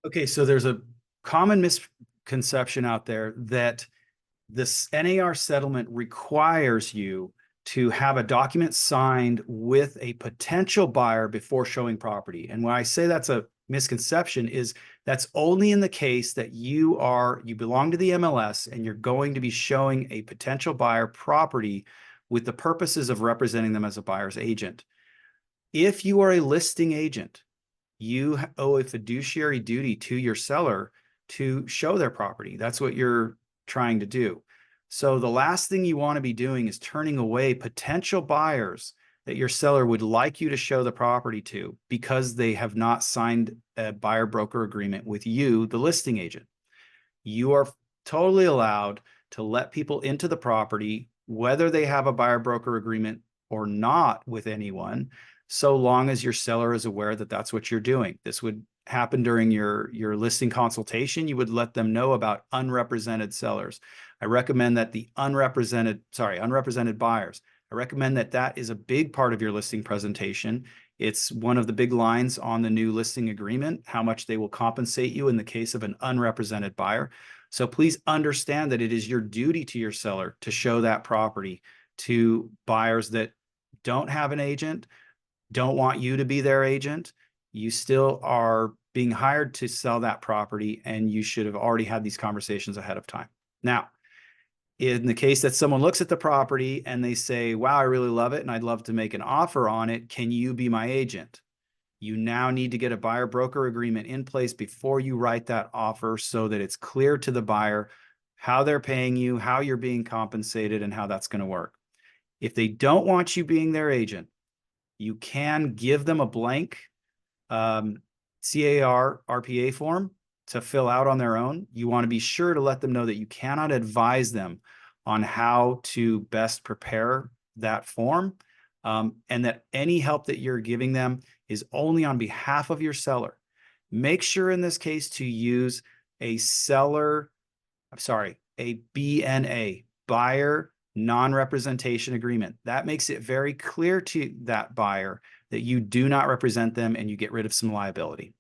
Okay, so there's a common misconception out there that this NAR settlement requires you to have a document signed with a potential buyer before showing property. And when I say that's a misconception is that's only in the case that you belong to the MLS and you're going to be showing a potential buyer property with the purposes of representing them as a buyer's agent. If you are a listing agent, you owe a fiduciary duty to your seller to show their property. That's what you're trying to do. So the last thing you want to be doing is turning away potential buyers that your seller would like you to show the property to because they have not signed a buyer broker agreement with you, the listing agent. You are totally allowed to let people into the property, whether they have a buyer broker agreement or not with anyone, so long as your seller is aware that that's what you're doing. This would happen during your listing consultation. You would let them know about unrepresented sellers. I recommend that unrepresented buyers. I recommend that that is a big part of your listing presentation. It's one of the big lines on the new listing agreement, how much they will compensate you in the case of an unrepresented buyer. So please understand that it is your duty to your seller to show that property to buyers that don't have an agent, don't want you to be their agent. You still are being hired to sell that property, and you should have already had these conversations ahead of time. Now, in the case that someone looks at the property and they say, wow, I really love it and I'd love to make an offer on it, can you be my agent? You now need to get a buyer broker agreement in place before you write that offer so that it's clear to the buyer how they're paying you, how you're being compensated, and how that's going to work. If they don't want you being their agent, you can give them a blank CAR RPA form to fill out on their own. You want to be sure to let them know that you cannot advise them on how to best prepare that form, and that any help that you're giving them is only on behalf of your seller. Make sure in this case to use a BNA, buyer non-representation agreement. That makes it very clear to that buyer that you do not represent them and you get rid of some liability.